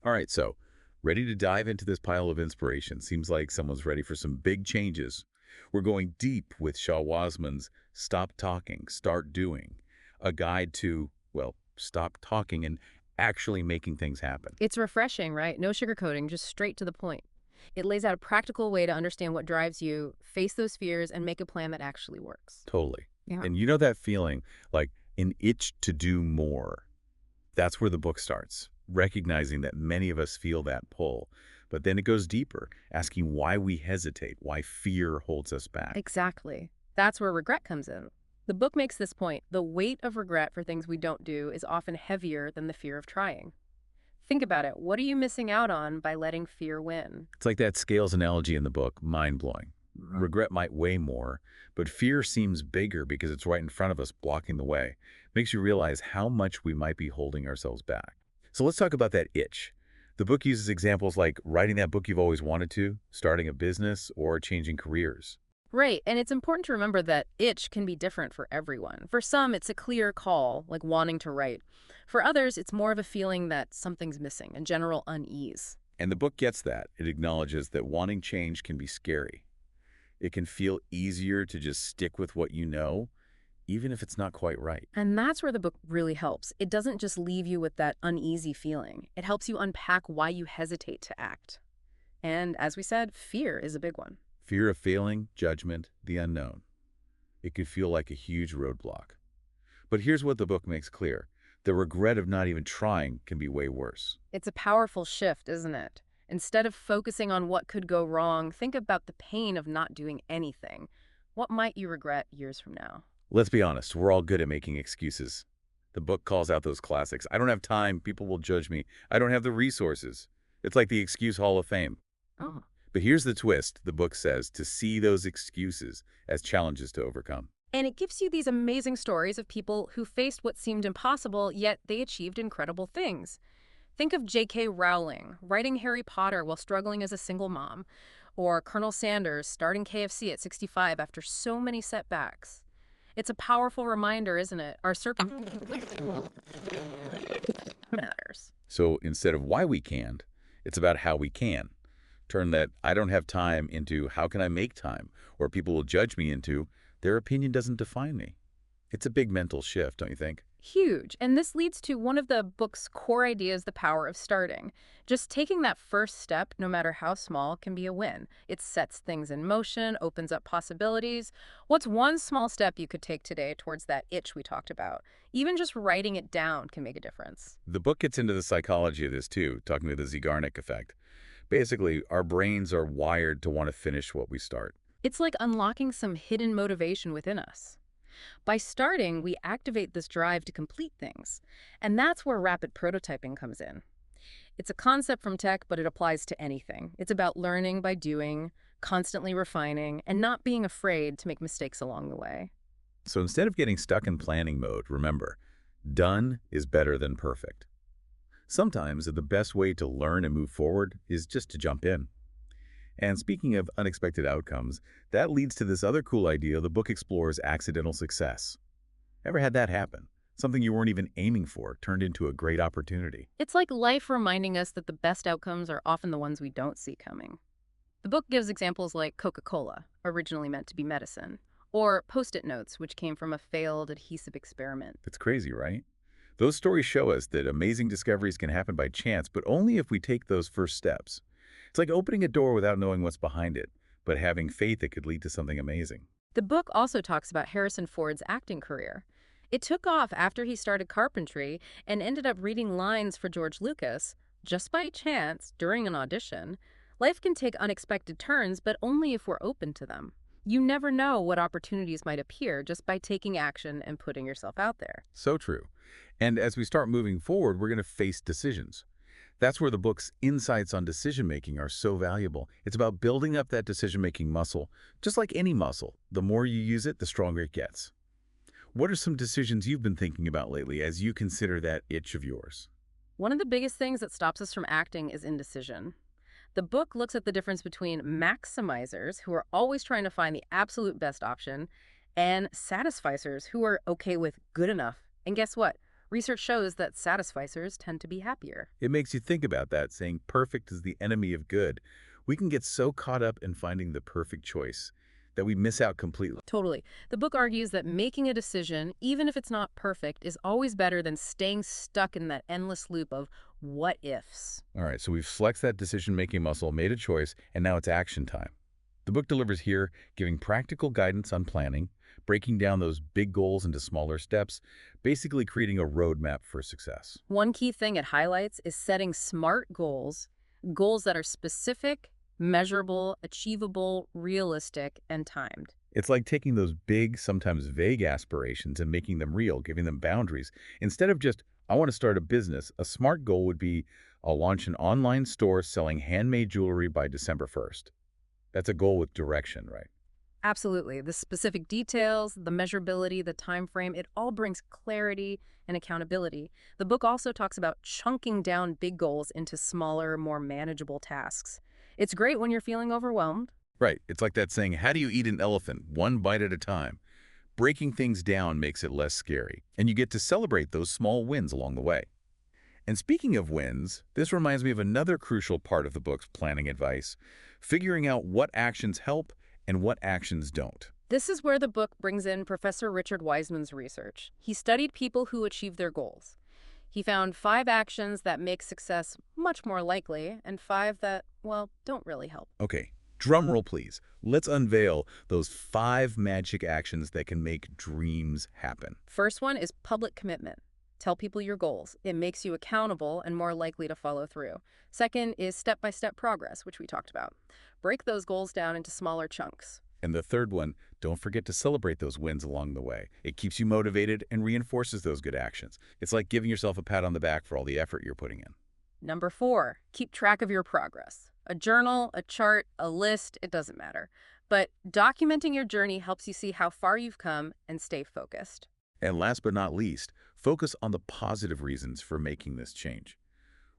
All right, so ready to dive into this pile of inspiration. Seems like someone's ready for some big changes. We're going deep with Shaw Wasman's Stop Talking, Start Doing, a guide to, well, stop talking and actually making things happen. It's refreshing, right? No sugarcoating, just straight to the point. It lays out a practical way to understand what drives you, face those fears, and make a plan that actually works. Totally. Yeah. And you know that feeling like an itch to do more. That's where the book starts, recognizing that many of us feel that pull. But then it goes deeper, asking why we hesitate, why fear holds us back. Exactly. That's where regret comes in. The book makes this point. The weight of regret for things we don't do is often heavier than the fear of trying. Think about it. What are you missing out on by letting fear win? It's like that scales analogy in the book, mind-blowing. Regret might weigh more, but fear seems bigger because it's right in front of us, blocking the way. Makes you realize how much we might be holding ourselves back. So let's talk about that itch. The book uses examples like writing that book you've always wanted to, starting a business, or changing careers. Right, and it's important to remember that itch can be different for everyone. For some, it's a clear call, like wanting to write. For others, it's more of a feeling that something's missing, a general unease. And the book gets that. It acknowledges that wanting change can be scary. It can feel easier to just stick with what you know, even if it's not quite right. And that's where the book really helps. It doesn't just leave you with that uneasy feeling. It helps you unpack why you hesitate to act. And as we said, fear is a big one. Fear of failing, judgment, the unknown. It could feel like a huge roadblock. But here's what the book makes clear. The regret of not even trying can be way worse. It's a powerful shift, isn't it? Instead of focusing on what could go wrong, think about the pain of not doing anything. What might you regret years from now? Let's be honest, we're all good at making excuses. The book calls out those classics. I don't have time, people will judge me. I don't have the resources. It's like the excuse hall of fame. Oh. But here's the twist. The book says to see those excuses as challenges to overcome. And it gives you these amazing stories of people who faced what seemed impossible, yet they achieved incredible things. Think of J.K. Rowling, writing Harry Potter while struggling as a single mom, or Colonel Sanders starting KFC at 65 after so many setbacks. It's a powerful reminder, isn't it? Our circumstances matters. So instead of why we can't, it's about how we can. Turn that I don't have time into how can I make time, or people will judge me into their opinion doesn't define me. It's a big mental shift, don't you think? Huge. And this leads to one of the book's core ideas, the power of starting. Just taking that first step, no matter how small, can be a win. It sets things in motion, opens up possibilities. What's one small step you could take today towards that itch we talked about? Even just writing it down can make a difference. The book gets into the psychology of this too, talking about the Zeigarnik effect. Basically, our brains are wired to want to finish what we start. It's like unlocking some hidden motivation within us. By starting, we activate this drive to complete things. And that's where rapid prototyping comes in. It's a concept from tech, but it applies to anything. It's about learning by doing, constantly refining, and not being afraid to make mistakes along the way. So instead of getting stuck in planning mode, remember, done is better than perfect. Sometimes the best way to learn and move forward is just to jump in. And speaking of unexpected outcomes, that leads to this other cool idea the book explores accidental success. Ever had that happen? Something you weren't even aiming for turned into a great opportunity. It's like life reminding us that the best outcomes are often the ones we don't see coming. The book gives examples like Coca-Cola, originally meant to be medicine, or Post-it notes, which came from a failed adhesive experiment. It's crazy, right? Those stories show us that amazing discoveries can happen by chance, but only if we take those first steps. It's like opening a door without knowing what's behind it, but having faith it could lead to something amazing. The book also talks about Harrison Ford's acting career. It took off after he started carpentry and ended up reading lines for George Lucas, just by chance, during an audition. Life can take unexpected turns, but only if we're open to them. You never know what opportunities might appear just by taking action and putting yourself out there. So true. And as we start moving forward, we're going to face decisions. That's where the book's insights on decision-making are so valuable. It's about building up that decision-making muscle. Just like any muscle, the more you use it, the stronger it gets. What are some decisions you've been thinking about lately as you consider that itch of yours? One of the biggest things that stops us from acting is indecision. The book looks at the difference between maximizers, who are always trying to find the absolute best option, and satisficers, who are okay with good enough. And guess what? Research shows that satisficers tend to be happier. It makes you think about that, saying perfect is the enemy of good. We can get so caught up in finding the perfect choice that we miss out completely. Totally. The book argues that making a decision, even if it's not perfect, is always better than staying stuck in that endless loop of what ifs. All right, so we've flexed that decision-making muscle, made a choice, and now it's action time. The book delivers here, giving practical guidance on planning, breaking down those big goals into smaller steps, basically creating a roadmap for success. One key thing it highlights is setting smart goals, goals that are specific, measurable, achievable, realistic, and timed. It's like taking those big, sometimes vague aspirations and making them real, giving them boundaries. Instead of just, I want to start a business, a smart goal would be, I'll launch an online store selling handmade jewelry by December 1st. That's a goal with direction, right? Absolutely. The specific details, the measurability, the time frame, it all brings clarity and accountability. The book also talks about chunking down big goals into smaller, more manageable tasks. It's great when you're feeling overwhelmed. Right. It's like that saying, how do you eat an elephant? One bite at a time. Breaking things down makes it less scary, and you get to celebrate those small wins along the way. And speaking of wins, this reminds me of another crucial part of the book's planning advice, figuring out what actions help and what actions don't. This is where the book brings in Professor Richard Wiseman's research. He studied people who achieved their goals. He found 5 actions that make success much more likely and 5 that, well, don't really help. Okay, drum roll please. Let's unveil those 5 magic actions that can make dreams happen. First one is public commitment. Tell people your goals. It makes you accountable and more likely to follow through. Second is step-by-step progress, which we talked about. Break those goals down into smaller chunks. And the third one, don't forget to celebrate those wins along the way. It keeps you motivated and reinforces those good actions. It's like giving yourself a pat on the back for all the effort you're putting in. Number 4, keep track of your progress. A journal, a chart, a list, it doesn't matter. But documenting your journey helps you see how far you've come and stay focused. And last but not least, focus on the positive reasons for making this change.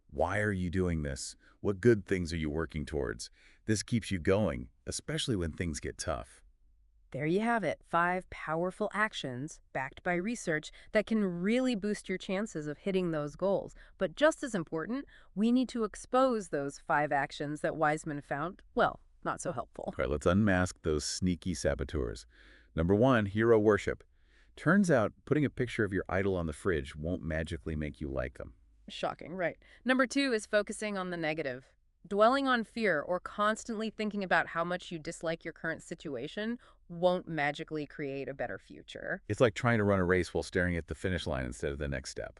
Why are you doing this? What good things are you working towards? This keeps you going, especially when things get tough. There you have it, 5 powerful actions backed by research that can really boost your chances of hitting those goals. But just as important, we need to expose those 5 actions that Wiseman found, well, not so helpful. All right, let's unmask those sneaky saboteurs. Number 1, hero worship. Turns out putting a picture of your idol on the fridge won't magically make you like them. Shocking, right. Number 2 is focusing on the negative. Dwelling on fear or constantly thinking about how much you dislike your current situation won't magically create a better future. It's like trying to run a race while staring at the finish line instead of the next step.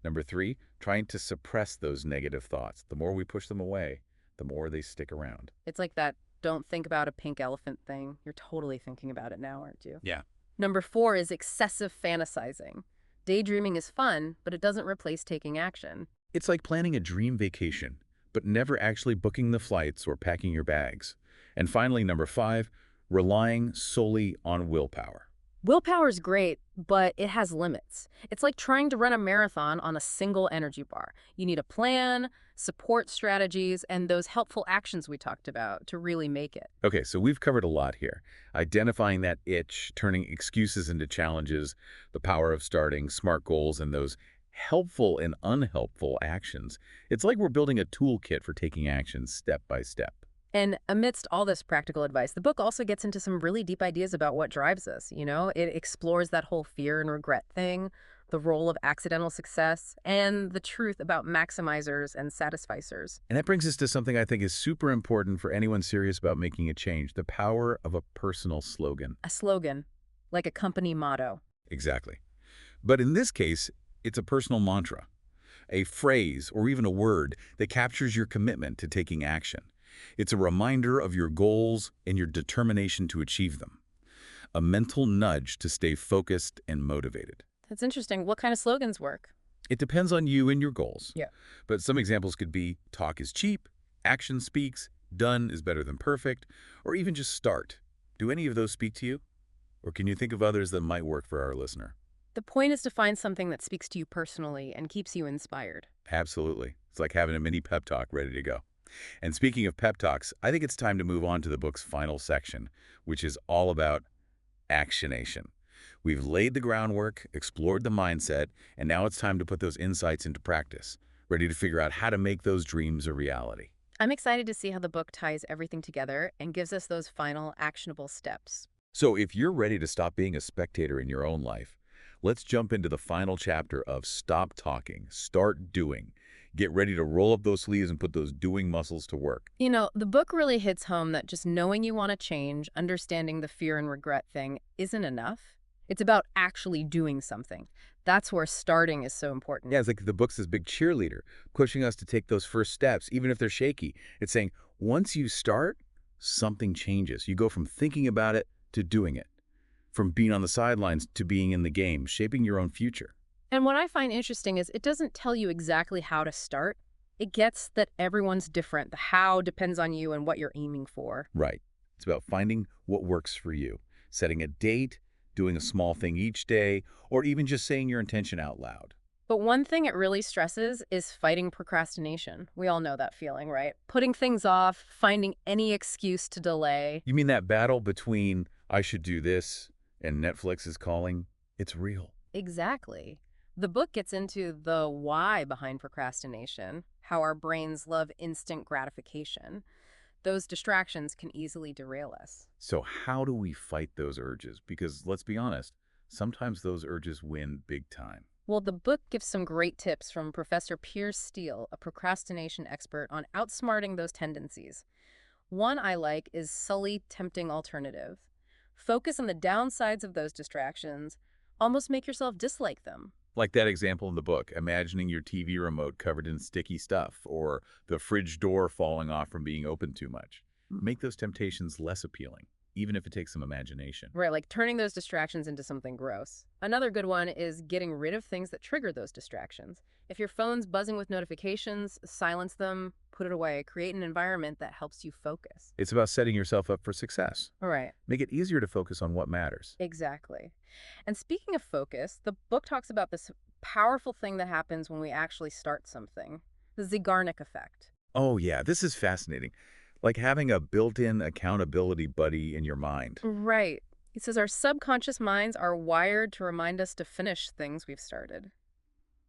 Number 3, trying to suppress those negative thoughts. The more we push them away, the more they stick around. It's like that don't think about a pink elephant thing. You're totally thinking about it now, aren't you? Yeah. Number 4 is excessive fantasizing. Daydreaming is fun, but it doesn't replace taking action. It's like planning a dream vacation, but never actually booking the flights or packing your bags. And finally, number 5, relying solely on willpower. Willpower is great, but it has limits. It's like trying to run a marathon on a single energy bar. You need a plan, support strategies, and those helpful actions we talked about to really make it. Okay, so we've covered a lot here. Identifying that itch, turning excuses into challenges, the power of starting, smart goals, and those helpful and unhelpful actions. It's like we're building a toolkit for taking action step by step. And amidst all this practical advice, the book also gets into some really deep ideas about what drives us, It explores that whole fear and regret thing, the role of accidental success, and the truth about maximizers and satisficers. And that brings us to something I think is super important for anyone serious about making a change, the power of a personal slogan. A slogan, like a company motto. Exactly. But in this case, it's a personal mantra, a phrase or even a word that captures your commitment to taking action. It's a reminder of your goals and your determination to achieve them. A mental nudge to stay focused and motivated. That's interesting. What kind of slogans work? It depends on you and your goals. Yeah. But some examples could be talk is cheap, action speaks, done is better than perfect, or even just start. Do any of those speak to you? Or can you think of others that might work for our listener? The point is to find something that speaks to you personally and keeps you inspired. Absolutely. It's like having a mini pep talk ready to go. And speaking of pep talks, I think it's time to move on to the book's final section, which is all about actionation. We've laid the groundwork, explored the mindset, and now it's time to put those insights into practice, ready to figure out how to make those dreams a reality. I'm excited to see how the book ties everything together and gives us those final actionable steps. So if you're ready to stop being a spectator in your own life, let's jump into the final chapter of Stop Talking, Start Doing. Get ready to roll up those sleeves and put those doing muscles to work. The book really hits home that just knowing you want to change, understanding the fear and regret thing isn't enough. It's about actually doing something. That's where starting is so important. Yeah, it's like the book's this big cheerleader, pushing us to take those first steps, even if they're shaky. It's saying, once you start, something changes. You go from thinking about it to doing it, from being on the sidelines to being in the game, shaping your own future. And what I find interesting is it doesn't tell you exactly how to start. It gets that everyone's different. The how depends on you and what you're aiming for. Right. It's about finding what works for you, setting a date, doing a small thing each day, or even just saying your intention out loud. But one thing it really stresses is fighting procrastination. We all know that feeling, right? Putting things off, finding any excuse to delay. You mean that battle between I should do this and Netflix is calling? It's real. Exactly. The book gets into the why behind procrastination, how our brains love instant gratification. Those distractions can easily derail us. So how do we fight those urges? Because let's be honest, sometimes those urges win big time. Well, the book gives some great tips from Professor Piers Steele, a procrastination expert, on outsmarting those tendencies. One I like is Sully Tempting Alternative. Focus on the downsides of those distractions, almost make yourself dislike them. Like that example in the book, imagining your TV remote covered in sticky stuff or the fridge door falling off from being opened too much. Make those temptations less appealing, even if it takes some imagination. Right, like turning those distractions into something gross. Another good one is getting rid of things that trigger those distractions. If your phone's buzzing with notifications, silence them, put it away. Create an environment that helps you focus. It's about setting yourself up for success. All right, Make it easier to focus on what matters. exactly. And speaking of focus, the book talks about this powerful thing that happens when we actually start something, the Zeigarnik effect. Oh yeah, this is fascinating. Like having a built-in accountability buddy in your mind. Right. It says our subconscious minds are wired to remind us to finish things we've started.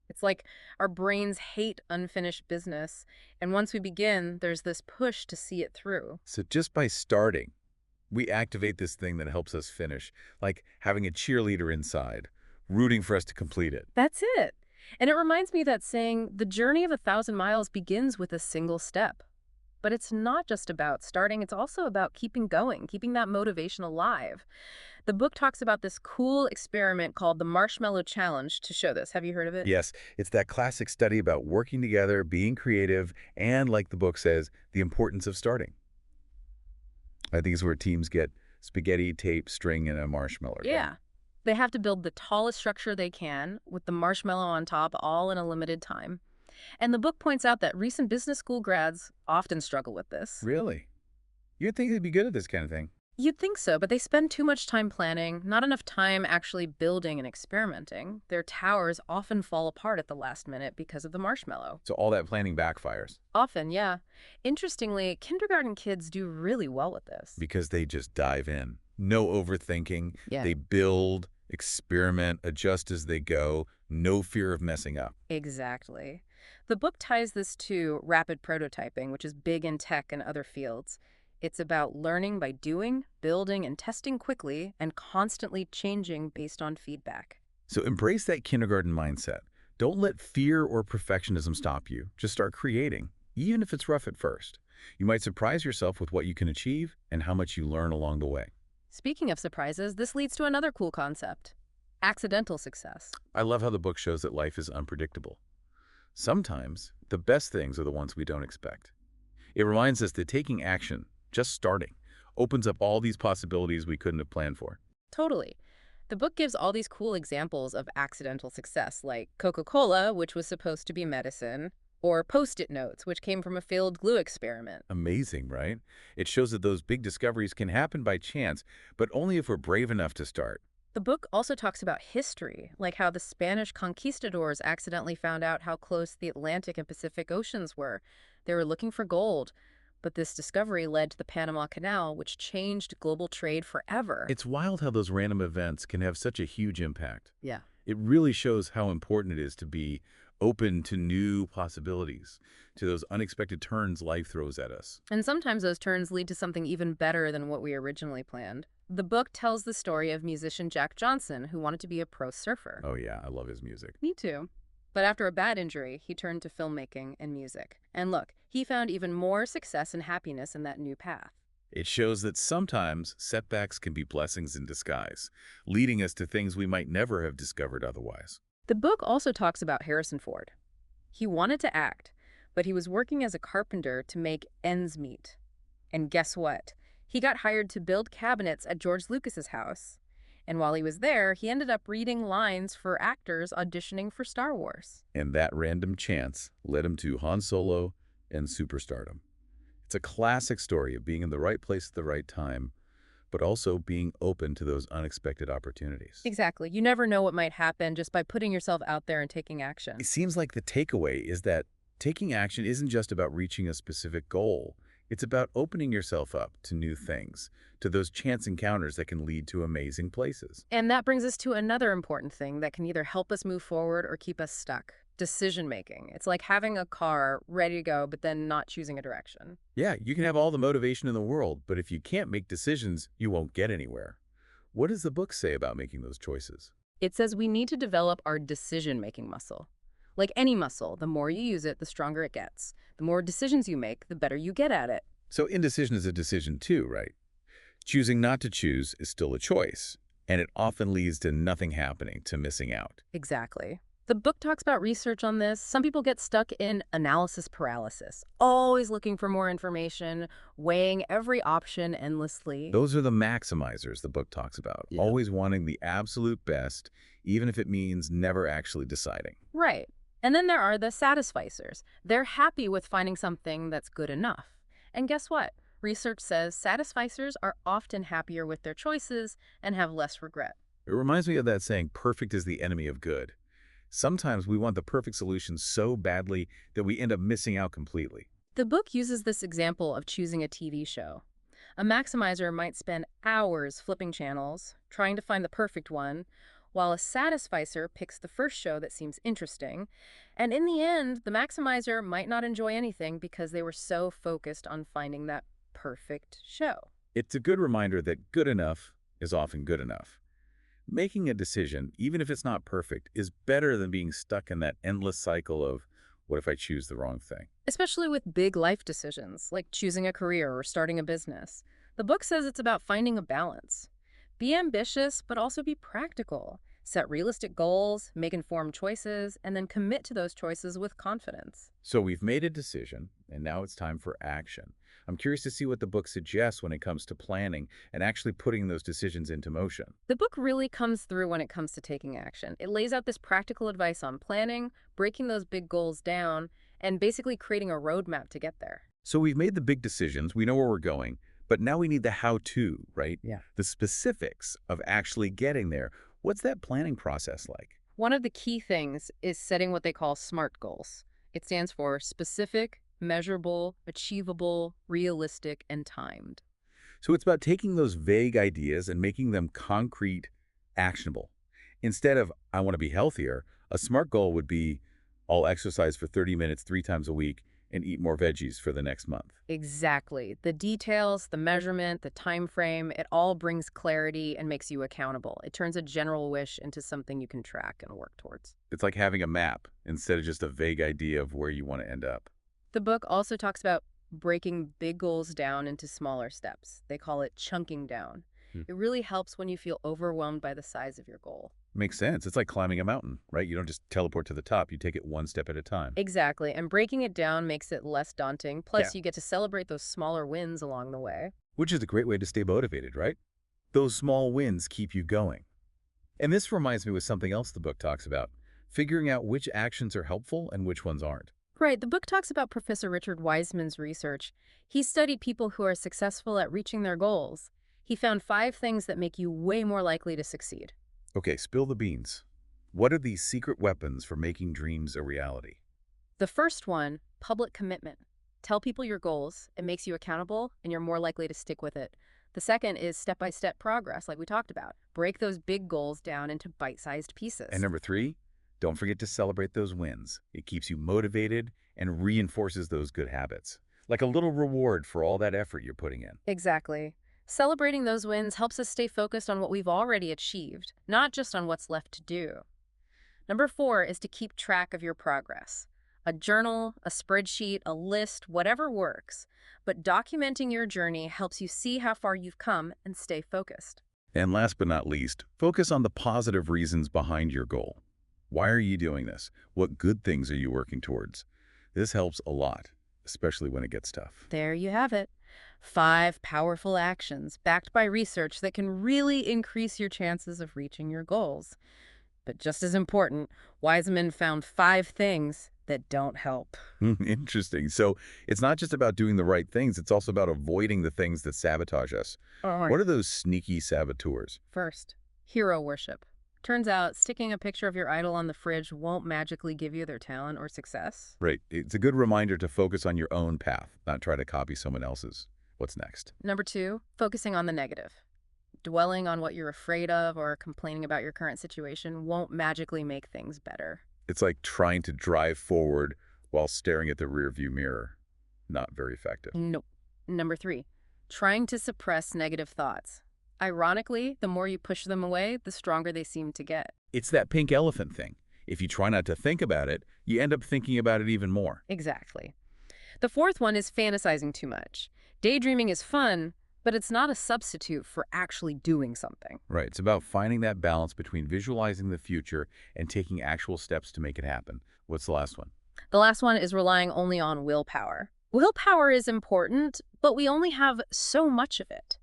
It's like our brains hate unfinished business, and once we begin, there's this push to see it through. So just by starting, we activate this thing that helps us finish, like having a cheerleader inside, rooting for us to complete it. That's it. And it reminds me that saying, the journey of 1,000 miles begins with a single step. But it's not just about starting, it's also about keeping going, keeping that motivation alive. The book talks about this cool experiment called the Marshmallow Challenge to show this. Have you heard of it? Yes, it's that classic study about working together, being creative, and, like the book says, the importance of starting. I think it's where teams get spaghetti, tape, string, and a marshmallow. Yeah. They have to build the tallest structure they can with the marshmallow on top, all in a limited time. And the book points out that recent business school grads often struggle with this. Really? You'd think they'd be good at this kind of thing. You'd think so, but they spend too much time planning, not enough time actually building and experimenting. Their towers often fall apart at the last minute because of the marshmallow. So all that planning backfires Often, yeah. Interestingly, kindergarten kids do really well with this. because they just dive in. No overthinking. Yeah. They build, experiment, adjust as they go. No fear of messing up. Exactly. The book ties this to rapid prototyping, which is big in tech and other fields. It's about learning by doing, building, and testing quickly, and constantly changing based on feedback. So embrace that kindergarten mindset. Don't let fear or perfectionism stop you. Just start creating, even if it's rough at first. You might surprise yourself with what you can achieve and how much you learn along the way. Speaking of surprises, this leads to another cool concept: accidental success. I love how the book shows that life is unpredictable. Sometimes, the best things are the ones we don't expect. It reminds us that taking action, just starting, opens up all these possibilities we couldn't have planned for. Totally. The book gives all these cool examples of accidental success, like Coca-Cola, which was supposed to be medicine, or Post-it notes, which came from a failed glue experiment. Amazing, right? It shows that those big discoveries can happen by chance, but only if we're brave enough to start. The book also talks about history, like how the Spanish conquistadors accidentally found out how close the Atlantic and Pacific Oceans were. They were looking for gold, But this discovery led to the Panama Canal, which changed global trade forever. It's wild how those random events can have such a huge impact. Yeah. It really shows how important it is to be open to new possibilities, to those unexpected turns life throws at us. And sometimes those turns lead to something even better than what we originally planned. The book tells the story of musician Jack Johnson, who wanted to be a pro surfer. Oh yeah, I love his music. Me too. But after a bad injury, he turned to filmmaking and music. And look, he found even more success and happiness in that new path. It shows that sometimes setbacks can be blessings in disguise, leading us to things we might never have discovered otherwise. The book also talks about Harrison Ford. He wanted to act, but he was working as a carpenter to make ends meet. And guess what? He got hired to build cabinets at George Lucas's house. And while he was there, he ended up reading lines for actors auditioning for Star Wars. And that random chance led him to Han Solo and superstardom. It's a classic story of being in the right place at the right time, but also being open to those unexpected opportunities. Exactly. You never know what might happen just by putting yourself out there and taking action. It seems like the takeaway is that taking action isn't just about reaching a specific goal. It's about opening yourself up to new things, to those chance encounters that can lead to amazing places. And that brings us to another important thing that can either help us move forward or keep us stuck. Decision making. It's like having a car ready to go, but then not choosing a direction. Yeah, you can have all the motivation in the world, but if you can't make decisions, you won't get anywhere. What does the book say about making those choices? It says we need to develop our decision making muscle. Like any muscle, the more you use it, the stronger it gets. The more decisions you make, the better you get at it. So indecision is a decision too, right? Choosing not to choose is still a choice, and it often leads to nothing happening, to missing out. Exactly. The book talks about research on this. Some people get stuck in analysis paralysis, always looking for more information, weighing every option endlessly. Those are the maximizers the book talks about, Yeah. always wanting the absolute best, even if it means never actually deciding. Right. And then there are the satisficers. They're happy with finding something that's good enough. And guess what? Research says satisficers are often happier with their choices and have less regret. It reminds me of that saying, perfect is the enemy of good. Sometimes we want the perfect solution so badly that we end up missing out completely. The book uses this example of choosing a TV show. A maximizer might spend hours flipping channels, trying to find the perfect one, while a satisficer picks the first show that seems interesting. And in the end, the maximizer might not enjoy anything because they were so focused on finding that perfect show. It's a good reminder that good enough is often good enough. Making a decision, even if it's not perfect, is better than being stuck in that endless cycle of, what if I choose the wrong thing? Especially with big life decisions, like choosing a career or starting a business. The book says it's about finding a balance. Be ambitious, but also be practical. Set realistic goals, make informed choices, and then commit to those choices with confidence. So we've made a decision, and now it's time for action. I'm curious to see what the book suggests when it comes to planning and actually putting those decisions into motion. The book really comes through when it comes to taking action. It lays out this practical advice on planning, breaking those big goals down, and basically creating a roadmap to get there. So we've made the big decisions, we know where we're going, but now we need the how-to, right? Yeah. The specifics of actually getting there. What's that planning process like? One of the key things is setting what they call SMART goals. It stands for specific, measurable, achievable, realistic, and timed. So it's about taking those vague ideas and making them concrete, actionable. Instead of, I want to be healthier, a SMART goal would be, I'll exercise for 30 minutes 3 times a week and eat more veggies for the next month. Exactly. The details, the measurement, the time frame, it all brings clarity and makes you accountable. It turns a general wish into something you can track and work towards. It's like having a map instead of just a vague idea of where you want to end up. The book also talks about breaking big goals down into smaller steps. They call it chunking down. It really helps when you feel overwhelmed by the size of your goal. Makes sense. It's like climbing a mountain, right? You don't just teleport to the top. You take it one step at a time. Exactly. And breaking it down makes it less daunting. Plus, Yeah. you get to celebrate those smaller wins along the way. Which is a great way to stay motivated, right? Those small wins keep you going. And this reminds me with something else the book talks about, figuring out which actions are helpful and which ones aren't. Right. The book talks about Professor Richard Wiseman's research. He studied people who are successful at reaching their goals. He found 5 things that make you way more likely to succeed. Okay, spill the beans. What are these secret weapons for making dreams a reality? The first one, public commitment. Tell people your goals. It makes you accountable, and you're more likely to stick with it. The second is step-by-step progress, like we talked about. Break those big goals down into bite-sized And pieces. number 3, don't forget to celebrate those wins. It keeps you motivated and reinforces those good habits, like a little reward for all that effort you're putting in. Exactly. Celebrating those wins helps us stay focused on what we've already achieved, not just on what's left to do. Number 4 is to keep track of your progress. A journal, a spreadsheet, a list, whatever works. But documenting your journey helps you see how far you've come and stay focused. And last but not least, focus on the positive reasons behind your goal. Why are you doing this? What good things are you working towards? This helps a lot, especially when it gets tough. There you have it. 5 powerful actions backed by research that can really increase your chances of reaching your goals. But just as important, Wiseman found 5 things that don't help. Interesting. So it's not just about doing the right things, it's also about avoiding the things that sabotage us. All right. What are those sneaky saboteurs? First, hero worship. Turns out sticking a picture of your idol on the fridge won't magically give you their talent or success. Right. It's a good reminder to focus on your own path, not try to copy someone else's. What's next? Number 2, focusing on the negative. Dwelling on what you're afraid of or complaining about your current situation won't magically make things better. It's like trying to drive forward while staring at the rearview mirror. Not very effective. Nope. Number 3, trying to suppress negative thoughts. Ironically, the more you push them away, the stronger they seem to get. It's that pink elephant thing. If you try not to think about it, you end up thinking about it even more. Exactly. The fourth one is fantasizing too much. Daydreaming is fun, but it's not a substitute for actually doing something. Right. It's about finding that balance between visualizing the future and taking actual steps to make it happen. What's the last one? The last one is relying only on willpower. Willpower is important, but we only have so much of it.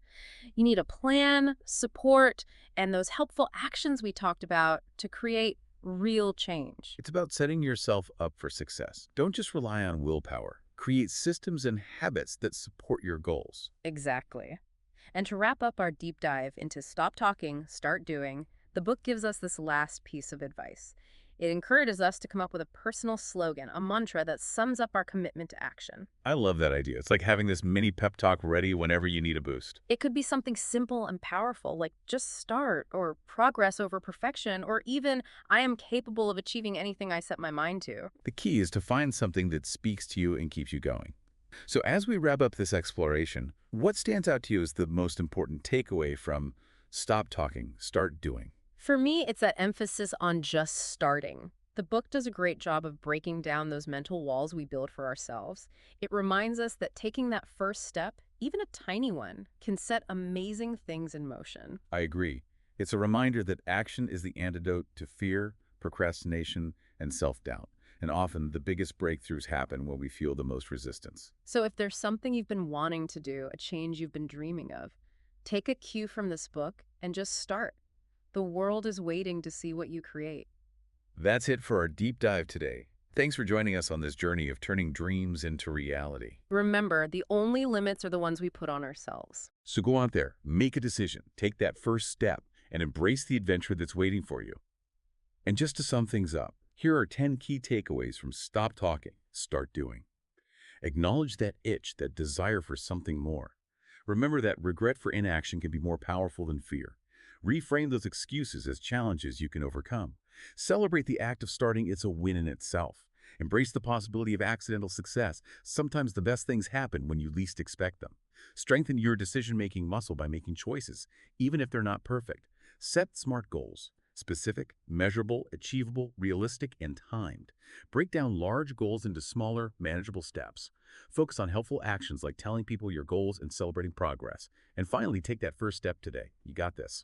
You need a plan, support, and those helpful actions we talked about to create real change. It's about setting yourself up for success. Don't just rely on willpower. Create systems and habits that support your goals. Exactly. And to wrap up our deep dive into stop talking, start doing, the book gives us this last piece of advice. It encourages us to come up with a personal slogan, a mantra that sums up our commitment to action. I love that idea. It's like having this mini pep talk ready whenever you need a boost. It could be something simple and powerful, like just start, or progress over perfection, or even I am capable of achieving anything I set my mind to. The key is to find something that speaks to you and keeps you going. So as we wrap up this exploration, what stands out to you as the most important takeaway from Stop Talking, Start Doing? For me, it's that emphasis on just starting. The book does a great job of breaking down those mental walls we build for ourselves. It reminds us that taking that first step, even a tiny one, can set amazing things in motion. I agree. It's a reminder that action is the antidote to fear, procrastination, and self-doubt. And often the biggest breakthroughs happen when we feel the most resistance. So if there's something you've been wanting to do, a change you've been dreaming of, take a cue from this book and just start. The world is waiting to see what you create. That's it for our deep dive today. Thanks for joining us on this journey of turning dreams into reality. Remember, the only limits are the ones we put on ourselves. So go out there, make a decision, take that first step, and embrace the adventure that's waiting for you. And just to sum things up, here are 10 key takeaways from Stop Talking, Start Doing. Acknowledge that itch, that desire for something more. Remember that regret for inaction can be more powerful than fear. Reframe those excuses as challenges you can overcome. Celebrate the act of starting. It's a win in itself. Embrace the possibility of accidental success. Sometimes the best things happen when you least expect them. Strengthen your decision-making muscle by making choices, even if they're not perfect. Set smart goals. Specific, measurable, achievable, realistic, and timed. Break down large goals into smaller, manageable steps. Focus on helpful actions like telling people your goals and celebrating progress. And finally, take that first step today. You got this.